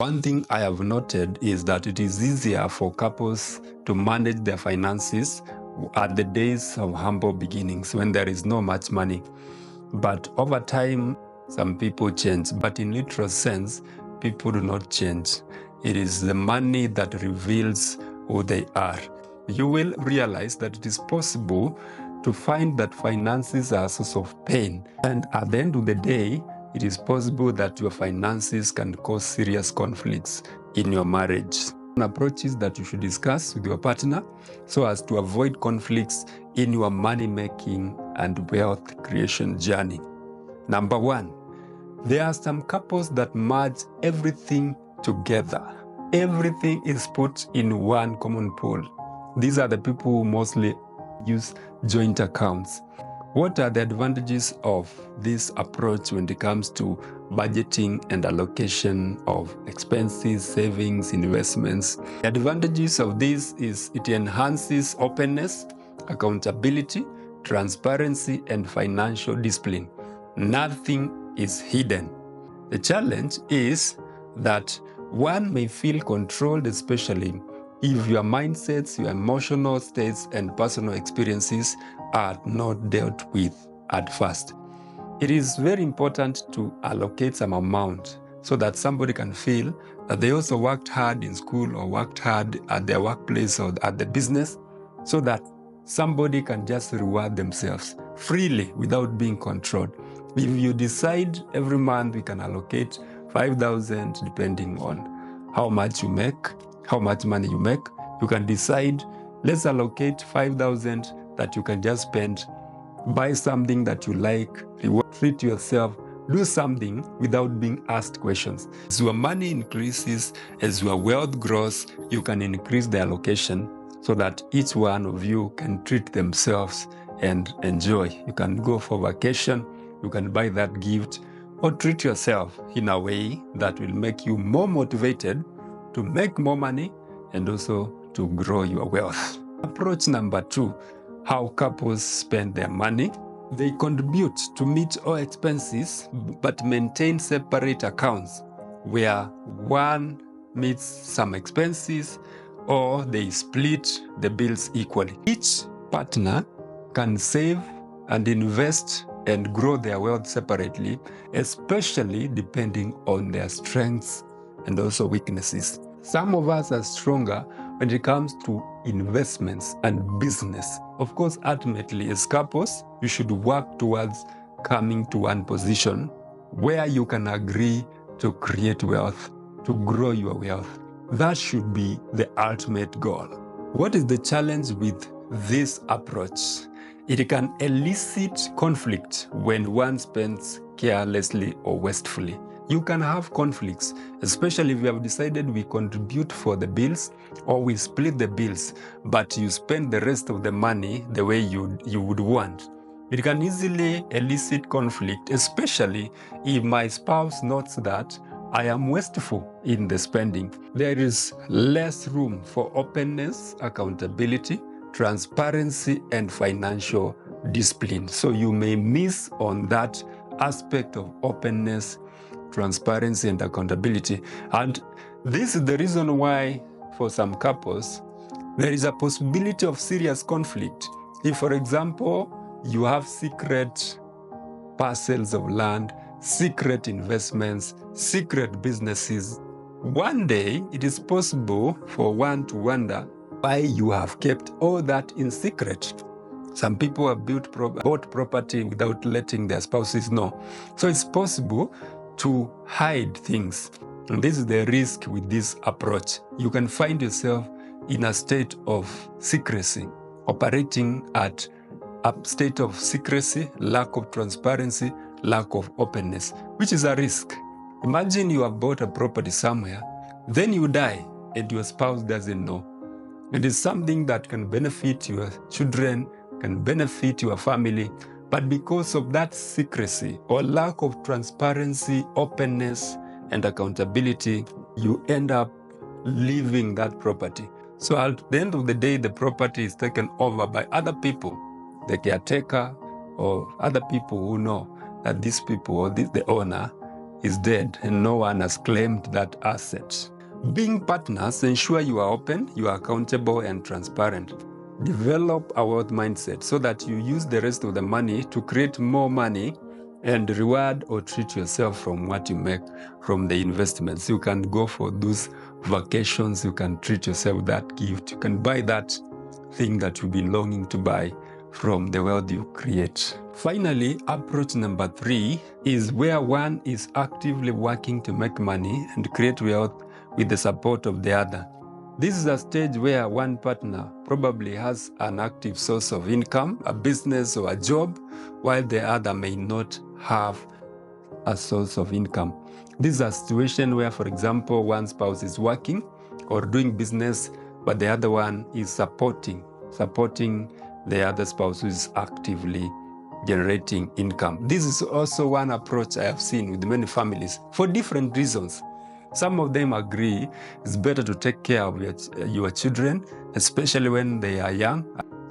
One thing I have noted is that it is easier for couples to manage their finances at the days of humble beginnings when there is no much money. But over time, some people change. But in literal sense, people do not change. It is the money that reveals who they are. You will realize that it is possible to find that finances are a source of pain. And at the end of the day, it is possible that your finances can cause serious conflicts in your marriage. Approaches that you should discuss with your partner so as to avoid conflicts in your money-making and wealth creation journey. Number one, there are some couples that merge everything together. Everything is put in one common pool. These are the people who mostly use joint accounts. What are the advantages of this approach when it comes to budgeting and allocation of expenses, savings, investments? The advantages of this is it enhances openness, accountability, transparency, and financial discipline. Nothing is hidden. The challenge is that one may feel controlled, especially if your mindsets, your emotional states, and personal experiences are not dealt with at first. It is very important to allocate some amount so that somebody can feel that they also worked hard in school or worked hard at their workplace or at the business, so that somebody can just reward themselves freely without being controlled. If you decide every month we can allocate 5,000 depending on how much you make, how much money you make, you can decide, let's allocate 5,000 that you can just spend, buy something that you like, treat yourself, do something without being asked questions. As your money increases, as your wealth grows, you can increase the allocation so that each one of you can treat themselves and enjoy. You can go for vacation, you can buy that gift, or treat yourself in a way that will make you more motivated to make more money and also to grow your wealth. Approach number two, how couples spend their money. They contribute to meet all expenses but maintain separate accounts where one meets some expenses or they split the bills equally. Each partner can save and invest and grow their wealth separately, especially depending on their strengths and also weaknesses. Some of us are stronger when it comes to investments and business. Of course, ultimately, as couples, you should work towards coming to one position where you can agree to create wealth, to grow your wealth. That should be the ultimate goal. What is the challenge with this approach? It can elicit conflict when one spends carelessly or wastefully. You can have conflicts, especially if you have decided we contribute for the bills or we split the bills, but you spend the rest of the money the way you would want. It can easily elicit conflict, especially if my spouse notes that I am wasteful in the spending. There is less room for openness, accountability, transparency, and financial discipline. So you may miss on that aspect of openness, transparency, and accountability. And this is the reason why, for some couples, there is a possibility of serious conflict. If, for example, you have secret parcels of land, secret investments, secret businesses, one day it is possible for one to wonder why you have kept all that in secret. Some people have bought property without letting their spouses know. So it's possible to hide things. And this is the risk with this approach. You can find yourself in a state of secrecy, operating at a state of secrecy, lack of transparency, lack of openness, which is a risk. Imagine you have bought a property somewhere, then you die and your spouse doesn't know. It is something that can benefit your children, can benefit your family, but because of that secrecy or lack of transparency, openness, and accountability, you end up leaving that property. So at the end of the day, the property is taken over by other people, the caretaker or other people who know that these people or the owner is dead and no one has claimed that asset. Being partners, ensure you are open, you are accountable and transparent. Develop a wealth mindset so that you use the rest of the money to create more money and reward or treat yourself from what you make from the investments. You can go for those vacations, you can treat yourself that gift, you can buy that thing that you've been longing to buy from the wealth you create. Finally, approach number 3 is where one is actively working to make money and create wealth with the support of the other. This is a stage where one partner probably has an active source of income, a business or a job, while the other may not have a source of income. This is a situation where, for example, one spouse is working or doing business, but the other one is supporting the other spouse who is actively generating income. This is also one approach I have seen with many families for different reasons. Some of them agree it's better to take care of your children, especially when they are young.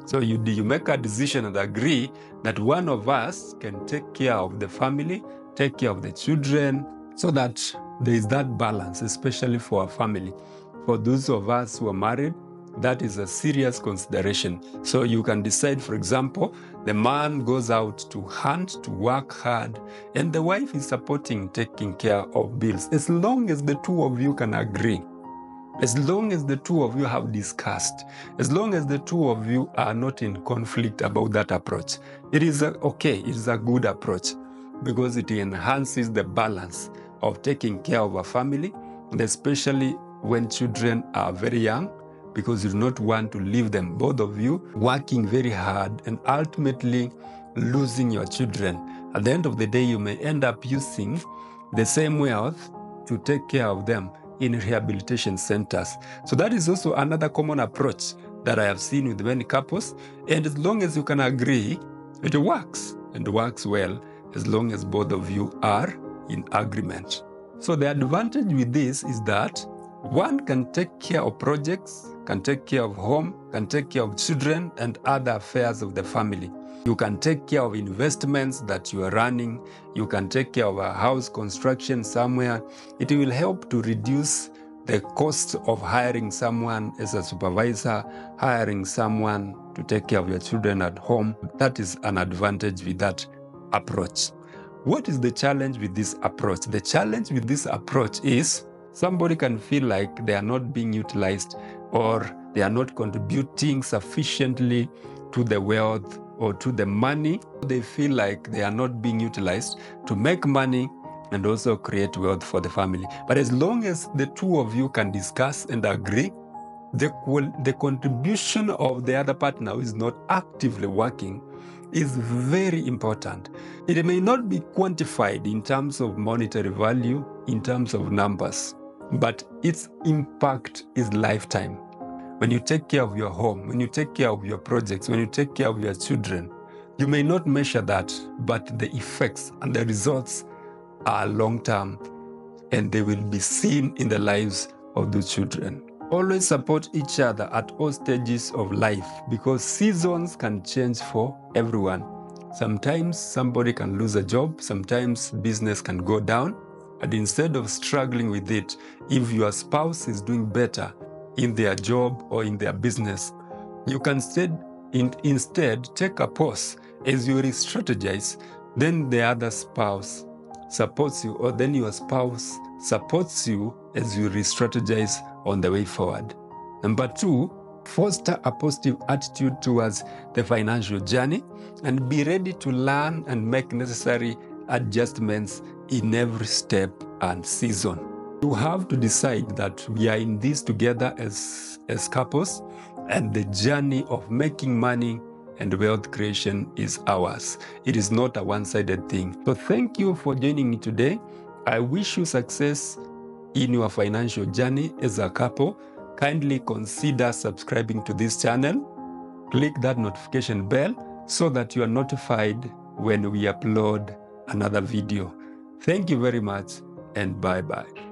So you make a decision and agree that one of us can take care of the family, take care of the children, so that there is that balance, especially for a family. For those of us who are married, that is a serious consideration. So you can decide, for example, the man goes out to hunt, to work hard, and the wife is supporting, taking care of bills, as long as the two of you can agree. As long as the two of you have discussed, as long as the two of you are not in conflict about that approach, it is a good approach, because it enhances the balance of taking care of a family, and especially when children are very young, because you do not want to leave them, both of you, working very hard and ultimately losing your children. At the end of the day, you may end up using the same wealth to take care of them in rehabilitation centers. So that is also another common approach that I have seen with many couples. And as long as you can agree, it works, and works well, as long as both of you are in agreement. So the advantage with this is that one can take care of projects, can take care of home, can take care of children and other affairs of the family. You can take care of investments that you are running. You can take care of a house construction somewhere. It will help to reduce the cost of hiring someone as a supervisor, hiring someone to take care of your children at home. That is an advantage with that approach. What is the challenge with this approach? The challenge with this approach is somebody can feel like they are not being utilized, or they are not contributing sufficiently to the wealth or to the money. They feel like they are not being utilized to make money and also create wealth for the family. But as long as the two of you can discuss and agree, the contribution of the other partner who is not actively working is very important. It may not be quantified in terms of monetary value, in terms of numbers, but its impact is lifetime. When you take care of your home, when you take care of your projects, when you take care of your children, you may not measure that, but the effects and the results are long-term, and they will be seen in the lives of the children. Always support each other at all stages of life, because seasons can change for everyone. Sometimes somebody can lose a job, sometimes business can go down, and instead of struggling with it, if your spouse is doing better in their job or in their business, you can instead take a pause as you re-strategize. Then the other spouse supports you, or then your spouse supports you as you re-strategize on the way forward. Number 2, foster a positive attitude towards the financial journey and be ready to learn and make necessary adjustments in every step and season. You have to decide that we are in this together as couples, and the journey of making money and wealth creation is ours. It is not a one-sided thing. So thank you for joining me today. I wish you success in your financial journey as a couple. Kindly consider subscribing to this channel. Click that notification bell so that you are notified when we upload another video. Thank you very much, and bye-bye.